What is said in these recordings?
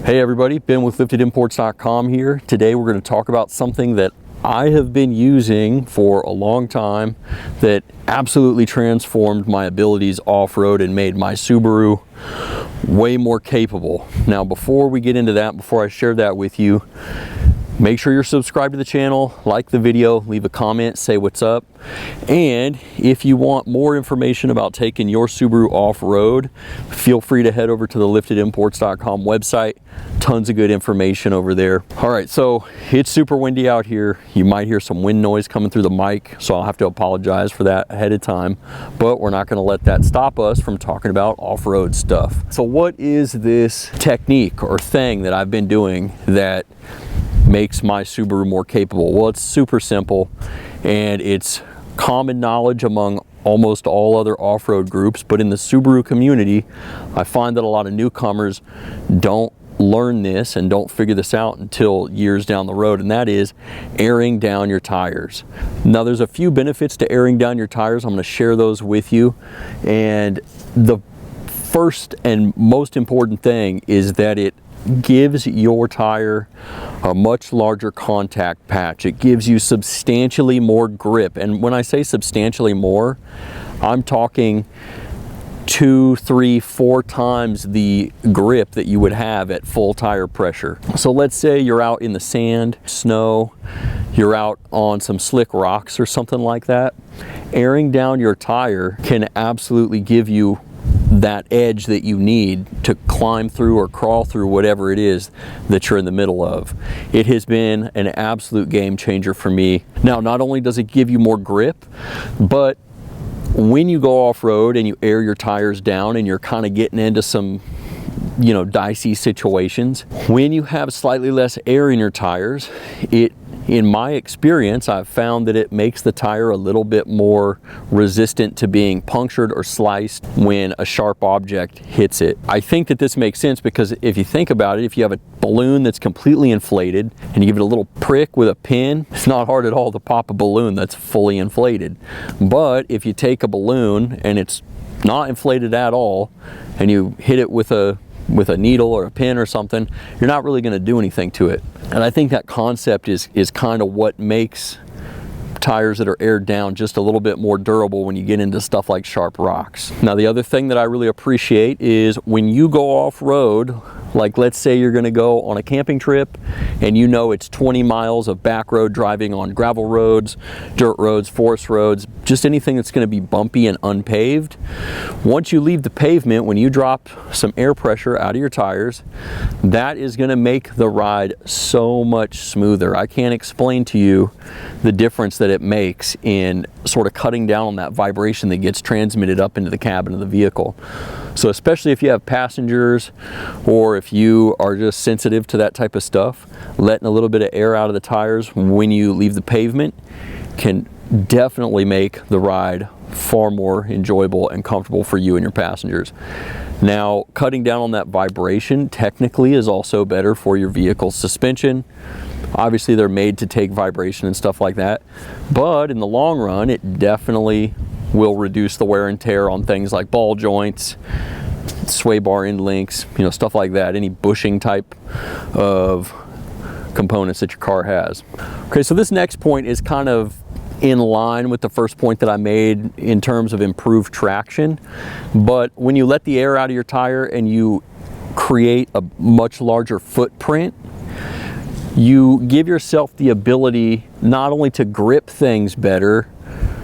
Hey everybody, Ben with liftedimports.com here. Today we're going to talk about something that I have been using for a long time that absolutely transformed my abilities off-road and made my Subaru way more capable. Now before we get into that, before I share that with you, make sure you're subscribed to the channel, like the video, leave a comment, say what's up. And if you want more information about taking your Subaru off-road, feel free to head over to the liftedimports.com website. Tons of good information over there. All right, so it's super windy out here. You might hear some wind noise coming through the mic, so I'll have to apologize for that ahead of time, but we're not gonna let that stop us from talking about off-road stuff. So what is this technique or thing that I've been doing that makes my Subaru more capable? Well, it's super simple, and it's common knowledge among almost all other off-road groups, but in the Subaru community, I find that a lot of newcomers don't learn this and don't figure this out until years down the road, and that is airing down your tires. Now, there's a few benefits to airing down your tires. I'm going to share those with you, and the first and most important thing is that it gives your tire a much larger contact patch. It gives you substantially more grip, and when I say substantially more, I'm talking 2, 3, 4 times the grip that you would have at full tire pressure. So let's say you're out in the sand, snow, you're out on some slick rocks or something like that. Airing down your tire can absolutely give you that edge that you need to climb through or crawl through whatever it is that you're in the middle of. It has been an absolute game changer for me. Now, not only does it give you more grip, but when you go off-road and you air your tires down and you're kind of getting into some, dicey situations, when you have slightly less air in your tires, in my experience, I've found that it makes the tire a little bit more resistant to being punctured or sliced when a sharp object hits it. I think that this makes sense because if you think about it, if you have a balloon that's completely inflated and you give it a little prick with a pin, it's not hard at all to pop a balloon that's fully inflated. But if you take a balloon and it's not inflated at all and you hit it with a needle or a pin or something, you're not really going to do anything to it. And I think that concept is kind of what makes tires that are aired down just a little bit more durable when you get into stuff like sharp rocks. Now, the other thing that I really appreciate is when you go off-road, like let's say you're going to go on a camping trip and it's 20 miles of back road driving on gravel roads, dirt roads, forest roads, just anything that's going to be bumpy and unpaved. Once you leave the pavement, when you drop some air pressure out of your tires, that is going to make the ride so much smoother. I can't explain to you the difference that it makes in sort of cutting down on that vibration that gets transmitted up into the cabin of the vehicle. So especially if you have passengers or if you are just sensitive to that type of stuff, letting a little bit of air out of the tires when you leave the pavement can definitely make the ride far more enjoyable and comfortable for you and your passengers. Now, cutting down on that vibration technically is also better for your vehicle's suspension. Obviously, they're made to take vibration and stuff like that, but in the long run, it definitely will reduce the wear and tear on things like ball joints, sway bar end links, stuff like that, any bushing type of components that your car has. Okay, so this next point is kind of in line with the first point that I made in terms of improved traction, but when you let the air out of your tire and you create a much larger footprint, you give yourself the ability not only to grip things better,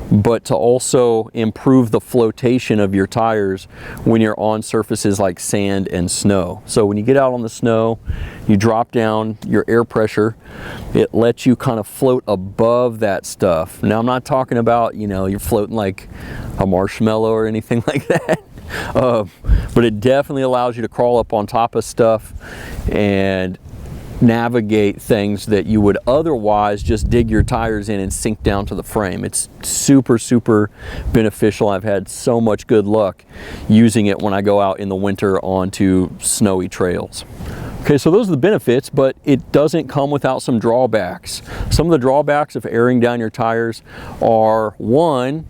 but to also improve the flotation of your tires when you're on surfaces like sand and snow. So when you get out on the snow, you drop down your air pressure, it lets you kind of float above that stuff. Now, I'm not talking about, you're floating like a marshmallow or anything like that. But it definitely allows you to crawl up on top of stuff and navigate things that you would otherwise just dig your tires in and sink down to the frame. It's super, super beneficial. I've had so much good luck using it when I go out in the winter onto snowy trails. Okay, so those are the benefits, but it doesn't come without some drawbacks. Some of the drawbacks of airing down your tires are, one,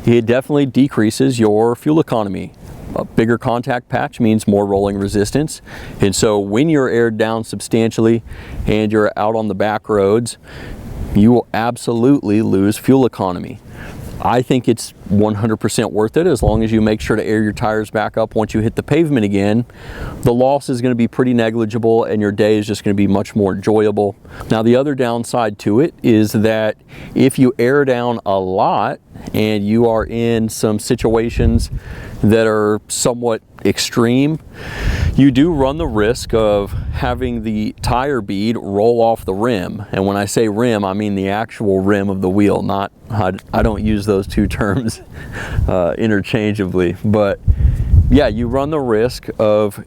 it definitely decreases your fuel economy. A bigger contact patch means more rolling resistance. And so when you're aired down substantially and you're out on the back roads, you will absolutely lose fuel economy. I think it's 100% worth it as long as you make sure to air your tires back up once you hit the pavement again. The loss is going to be pretty negligible and your day is just going to be much more enjoyable. Now the other downside to it is that if you air down a lot and you are in some situations that are somewhat extreme, you do run the risk of having the tire bead roll off the rim. And when I say rim, I mean the actual rim of the wheel, not, I don't use those two terms interchangeably. But yeah, you run the risk of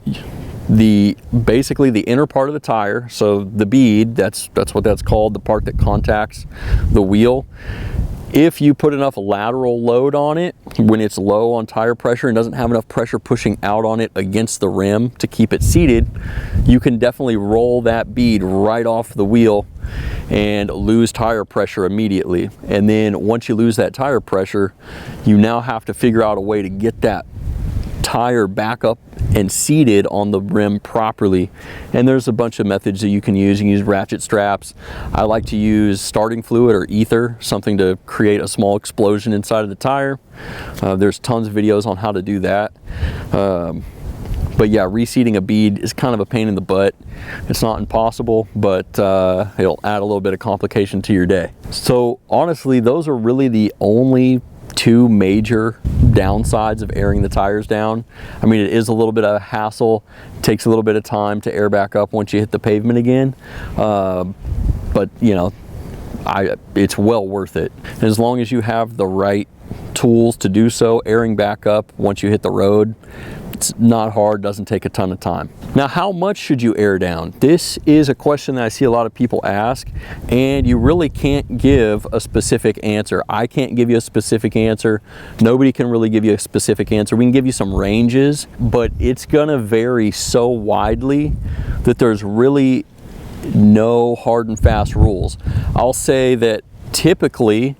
basically the inner part of the tire, so the bead, that's what that's called, the part that contacts the wheel. If you put enough lateral load on it when it's low on tire pressure and doesn't have enough pressure pushing out on it against the rim to keep it seated, you can definitely roll that bead right off the wheel and lose tire pressure immediately. And then once you lose that tire pressure, you now have to figure out a way to get that tire back up and seated on the rim properly. And there's a bunch of methods that you can use. You can use ratchet straps. I like to use starting fluid or ether, something to create a small explosion inside of the tire. There's tons of videos on how to do that. But yeah, reseating a bead is kind of a pain in the butt. It's not impossible, but it'll add a little bit of complication to your day. So honestly, those are really the only two major downsides of airing the tires down. I mean, it is a little bit of a hassle. It takes a little bit of time to air back up once you hit the pavement again. But you know, it's well worth it. And as long as you have the right tools to do so, airing back up once you hit the road, it's not hard, doesn't take a ton of time. Now, how much should you air down? This is a question that I see a lot of people ask, and you really can't give a specific answer. I can't give you a specific answer. Nobody can really give you a specific answer. We can give you some ranges, but it's gonna vary so widely that there's really no hard and fast rules. I'll say that typically,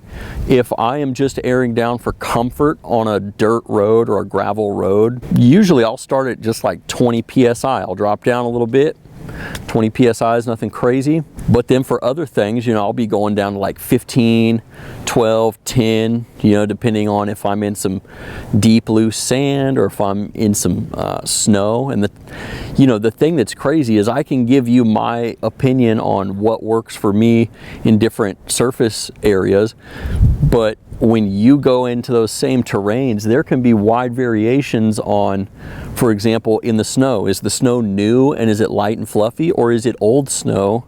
if I am just airing down for comfort on a dirt road or a gravel road, usually I'll start at just like 20 PSI. I'll drop down a little bit. 20 PSI is nothing crazy. But then for other things, you know, I'll be going down to like 15, 12, 10, you know, depending on if I'm in some deep loose sand or if I'm in some snow. And the thing that's crazy is I can give you my opinion on what works for me in different surface areas, but when you go into those same terrains, there can be wide variations on, for example, in the snow. Is the snow new and is it light and fluffy, or is it old snow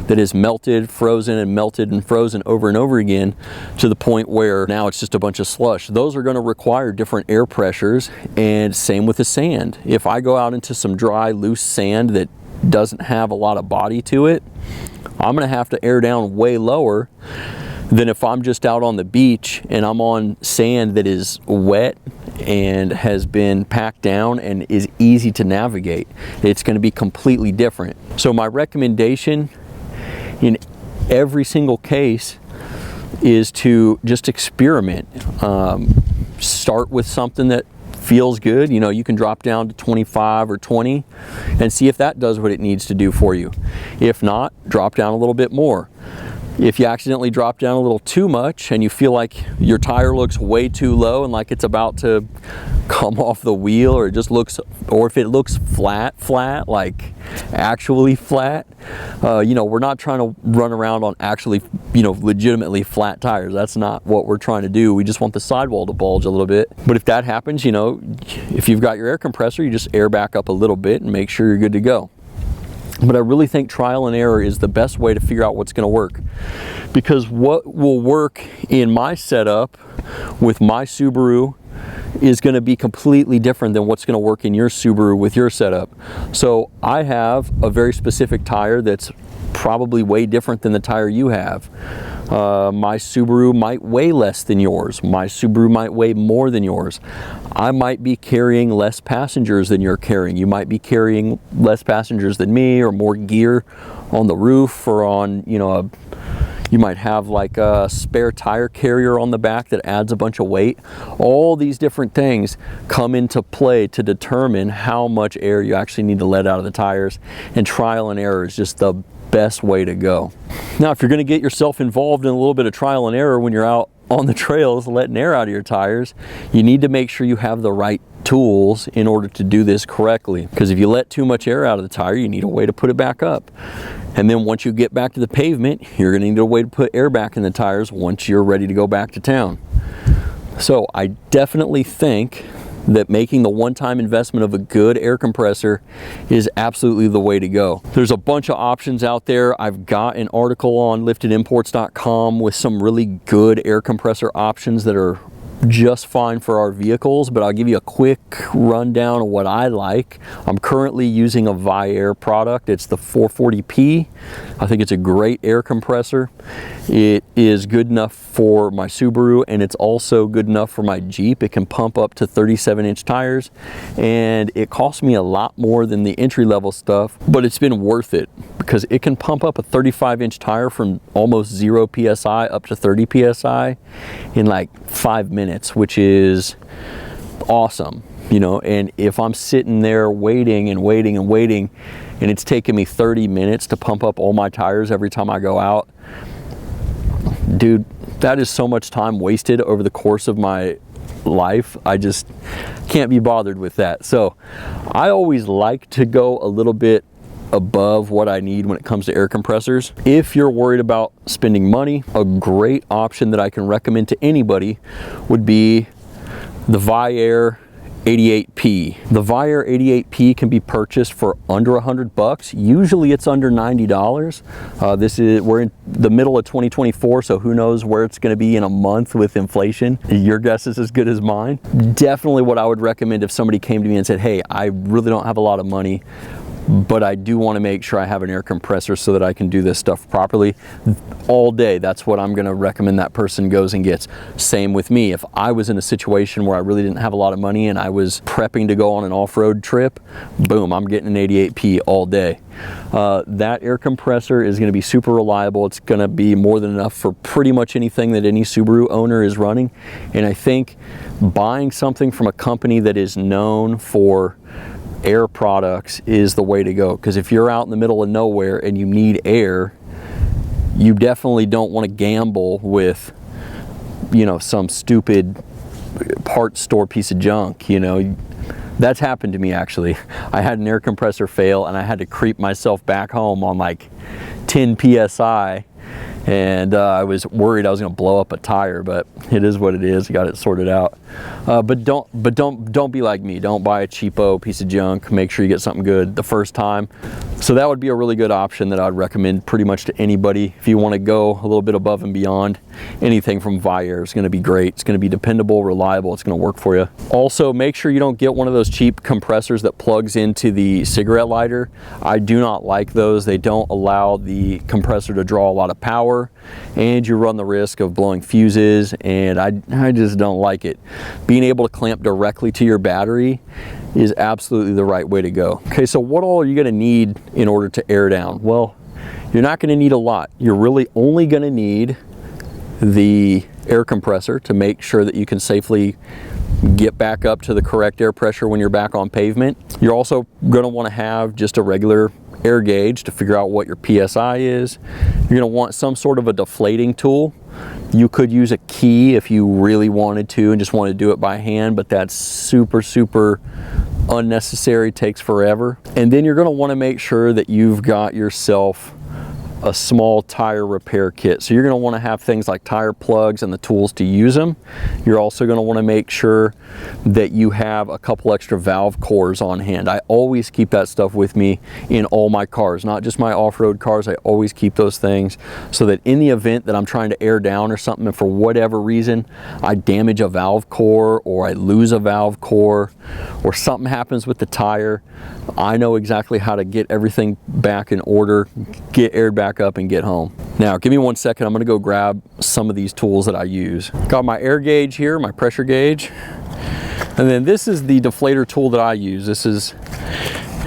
that is melted, frozen, and melted and frozen over and over again to the point where now it's just a bunch of slush? Those are going to require different air pressures, and same with the sand. If I go out into some dry, loose sand that doesn't have a lot of body to it, I'm going to have to air down way lower than if I'm just out on the beach and I'm on sand that is wet and has been packed down and is easy to navigate. It's going to be completely different. So my recommendation in every single case is to just experiment. Start with something that feels good. You know, you can drop down to 25 or 20 and see if that does what it needs to do for you. If not, drop down a little bit more. If you accidentally drop down a little too much and you feel like your tire looks way too low and like it's about to come off the wheel, or it just looks, or if it looks flat, like actually flat, you know, we're not trying to run around on actually, you know, legitimately flat tires. That's not what we're trying to do. We just want the sidewall to bulge a little bit. But if that happens, you know, if you've got your air compressor, you just air back up a little bit and make sure you're good to go. But I really think trial and error is the best way to figure out what's going to work, because what will work in my setup with my Subaru is going to be completely different than what's going to work in your Subaru with your setup. So I have a very specific tire that's probably way different than the tire you have. My Subaru might weigh less than yours. My Subaru might weigh more than yours. I might be carrying less passengers than you're carrying. You might be carrying less passengers than me, or more gear on the roof, or on, you know, You might have like a spare tire carrier on the back that adds a bunch of weight. All these different things come into play to determine how much air you actually need to let out of the tires, and trial and error is just the best way to go. Now, if you're going to get yourself involved in a little bit of trial and error when you're out on the trails letting air out of your tires, you need to make sure you have the right tools in order to do this correctly, because if you let too much air out of the tire, you need a way to put it back up. And then once you get back to the pavement, you're going to need a way to put air back in the tires once you're ready to go back to town. So I definitely think that making the one-time investment of a good air compressor is absolutely the way to go. There's a bunch of options out there. I've got an article on liftedimports.com with some really good air compressor options that are just fine for our vehicles, but I'll give you a quick rundown of what I like. I'm currently using a Viair product. It's the 440p. I think it's a great air compressor. It is good enough for my Subaru, and it's also good enough for my Jeep. It can pump up to 37-inch tires, and it costs me a lot more than the entry-level stuff, but it's been worth it because it can pump up a 35-inch tire from almost 0 psi up to 30 psi in like 5 minutes, which is awesome, you know. And if I'm sitting there waiting and waiting and waiting, and it's taking me 30 minutes to pump up all my tires every time I go out, dude, that is so much time wasted over the course of my life. I just can't be bothered with that. So I always like to go a little bit above what I need when it comes to air compressors. If you're worried about spending money, a great option that I can recommend to anybody would be the Viair 88P. The Viair 88P can be purchased for under $100. Usually it's under $90. We're in the middle of 2024, so who knows where it's going to be in a month with inflation. Your guess is as good as mine. Definitely what I would recommend if somebody came to me and said, hey, I really don't have a lot of money, but I do want to make sure I have an air compressor so that I can do this stuff properly all day. That's what I'm going to recommend that person goes and gets. Same with me. If I was in a situation where I really didn't have a lot of money and I was prepping to go on an off-road trip, boom, I'm getting an 88P all day. That air compressor is going to be super reliable. It's going to be more than enough for pretty much anything that any Subaru owner is running. And I think buying something from a company that is known for air products is the way to go, because if you're out in the middle of nowhere and you need air, you definitely don't want to gamble with, you know, some stupid parts store piece of junk. You know, that's happened to me actually. I had an air compressor fail and I had to creep myself back home on like 10 psi, and I was worried I was going to blow up a tire, but it is what it is. I got it sorted out. But don't be like me. Don't buy a cheapo piece of junk. Make sure you get something good the first time. So that would be a really good option that I'd recommend pretty much to anybody. If you want to go a little bit above and beyond, anything from Viair is going to be great. It's going to be dependable, reliable. It's going to work for you. Also, make sure you don't get one of those cheap compressors that plugs into the cigarette lighter. I do not like those. They don't allow the compressor to draw a lot of power, and you run the risk of blowing fuses, and I just don't like it. Being able to clamp directly to your battery is absolutely the right way to go. Okay, so what all are you going to need in order to air down? Well, you're not going to need a lot. You're really only going to need the air compressor to make sure that you can safely get back up to the correct air pressure when you're back on pavement. You're also going to want to have just a regular air gauge to figure out what your PSI is. You're going to want some sort of a deflating tool. You could use a key if you really wanted to and just want to do it by hand, but that's super unnecessary, takes forever. And then you're going to want to make sure that you've got yourself a small tire repair kit. So you're going to want to have things like tire plugs and the tools to use them. You're also going to want to make sure that you have a couple extra valve cores on hand. I always keep that stuff with me in all my cars, not just my off-road cars. I always keep those things so that in the event that I'm trying to air down or something, and for whatever reason I damage a valve core or I lose a valve core or something happens with the tire, I know exactly how to get everything back in order, get aired back up, and get home. Now, give me 1 second. I'm going to go grab some of these tools that I use. Got my air gauge here, my pressure gauge. And then this is the deflator tool that I use. This is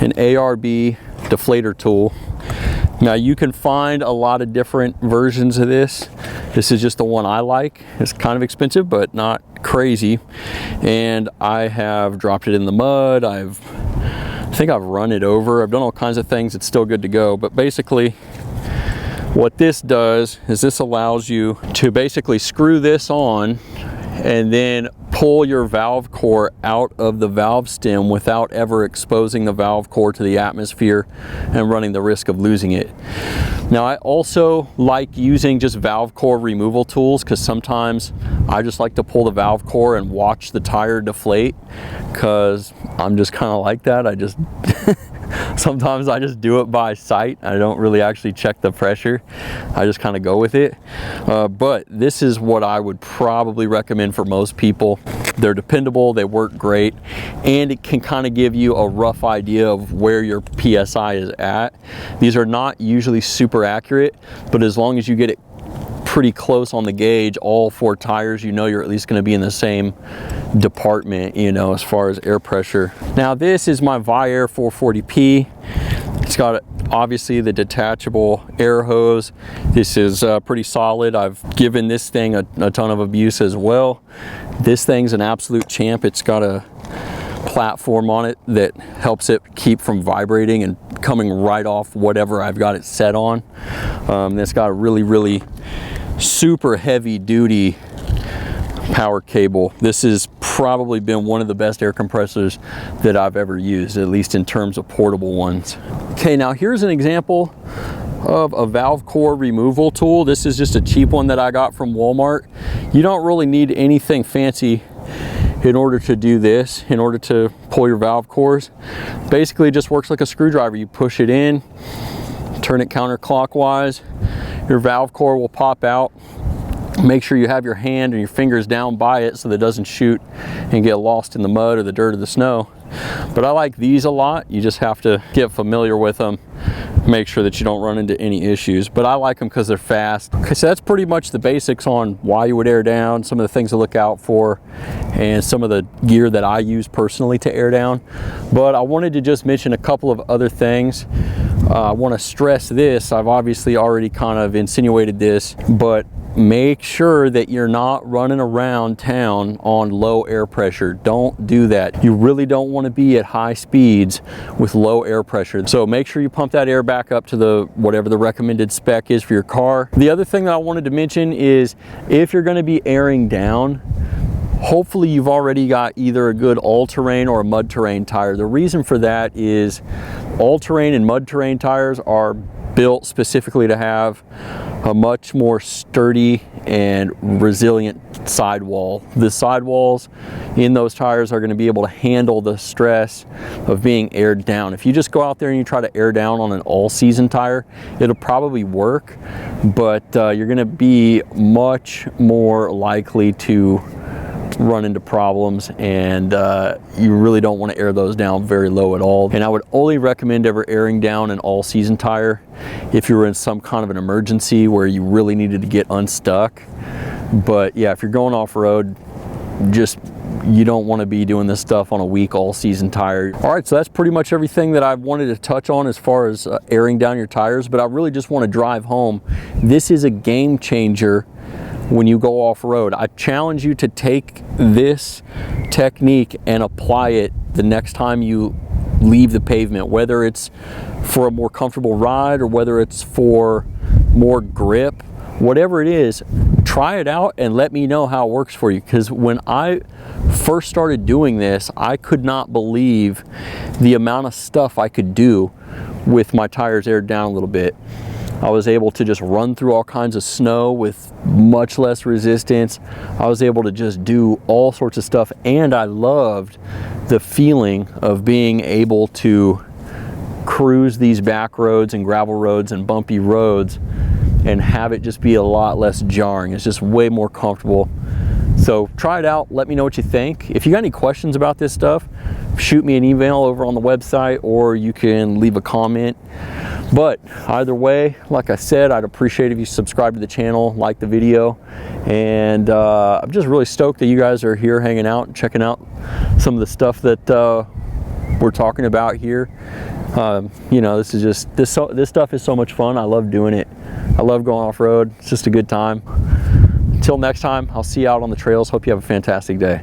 an ARB deflator tool. Now you can find a lot of different versions of this. This is just the one I like. It's kind of expensive, but not crazy. And I have dropped it in the mud. I think I've run it over. I've done all kinds of things. It's still good to go. But basically, what this does is this allows you to basically screw this on and then pull your valve core out of the valve stem without ever exposing the valve core to the atmosphere and running the risk of losing it. Now, I also like using just valve core removal tools, because sometimes I just like to pull the valve core and watch the tire deflate, because I'm just kind of like that. I just sometimes I just do it by sight. I don't really actually check the pressure. I just kind of go with it. But this is what I would probably recommend for most people. They're dependable, they work great, and it can kind of give you a rough idea of where your PSI is at. These are not usually super accurate, but as long as you get it pretty close on the gauge, all 4 tires, you know you're at least going to be in the same department, you know, as far as air pressure. Now, this is my Viair 440p. It's got obviously the detachable air hose. This is pretty solid. I've given this thing a ton of abuse as well. This thing's an absolute champ. It's got a platform on it that helps it keep from vibrating and coming right off whatever I've got it set on. It's got a really super heavy duty power cable. This has probably been one of the best air compressors that I've ever used, at least in terms of portable ones. Okay, now here's an example of a valve core removal tool. This is just a cheap one that I got from Walmart. You don't really need anything fancy in order to do this, in order to pull your valve cores. Basically, it just works like a screwdriver. You push it in, turn it counterclockwise, your valve core will pop out. Make sure you have your hand and your fingers down by it so that it doesn't shoot and get lost in the mud or the dirt or the snow. But I like these a lot. You just have to get familiar with them, make sure that you don't run into any issues. But I like them because they're fast. Okay, so that's pretty much the basics on why you would air down, some of the things to look out for, and some of the gear that I use personally to air down. But I wanted to just mention a couple of other things. I want to stress this. I've obviously already kind of insinuated this, but make sure that you're not running around town on low air pressure. Don't do that. You really don't want to be at high speeds with low air pressure. So make sure you pump that air back up to whatever the recommended spec is for your car. The other thing that I wanted to mention is if you're going to be airing down, hopefully you've already got either a good all-terrain or a mud-terrain tire. The reason for that is all-terrain and mud-terrain tires are built specifically to have a much more sturdy and resilient sidewall. The sidewalls in those tires are going to be able to handle the stress of being aired down. If you just go out there and you try to air down on an all-season tire, it'll probably work, but you're going to be much more likely to run into problems, and you really don't want to air those down very low at all. And I would only recommend ever airing down an all-season tire if you were in some kind of an emergency where you really needed to get unstuck. But yeah, if you're going off-road, you don't want to be doing this stuff on a weak all-season tire. All right, so that's pretty much everything that I wanted to touch on as far as airing down your tires, but I really just want to drive home. This is a game changer when you go off-road. I challenge you to take this technique and apply it the next time you leave the pavement, whether it's for a more comfortable ride or whether it's for more grip, whatever it is, try it out and let me know how it works for you. Because when I first started doing this, I could not believe the amount of stuff I could do with my tires aired down a little bit. I was able to just run through all kinds of snow with much less resistance. I was able to just do all sorts of stuff, and I loved the feeling of being able to cruise these back roads and gravel roads and bumpy roads and have it just be a lot less jarring. It's just way more comfortable. So try it out, let me know what you think. If you got any questions about this stuff, shoot me an email over on the website, or you can leave a comment. But either way, like I said, I'd appreciate if you subscribe to the channel, like the video, and I'm just really stoked that you guys are here hanging out and checking out some of the stuff that we're talking about here. You know, this is just, this stuff is so much fun. I love doing it. I love going off-road. It's just a good time. Until next time, I'll see you out on the trails. Hope you have a fantastic day.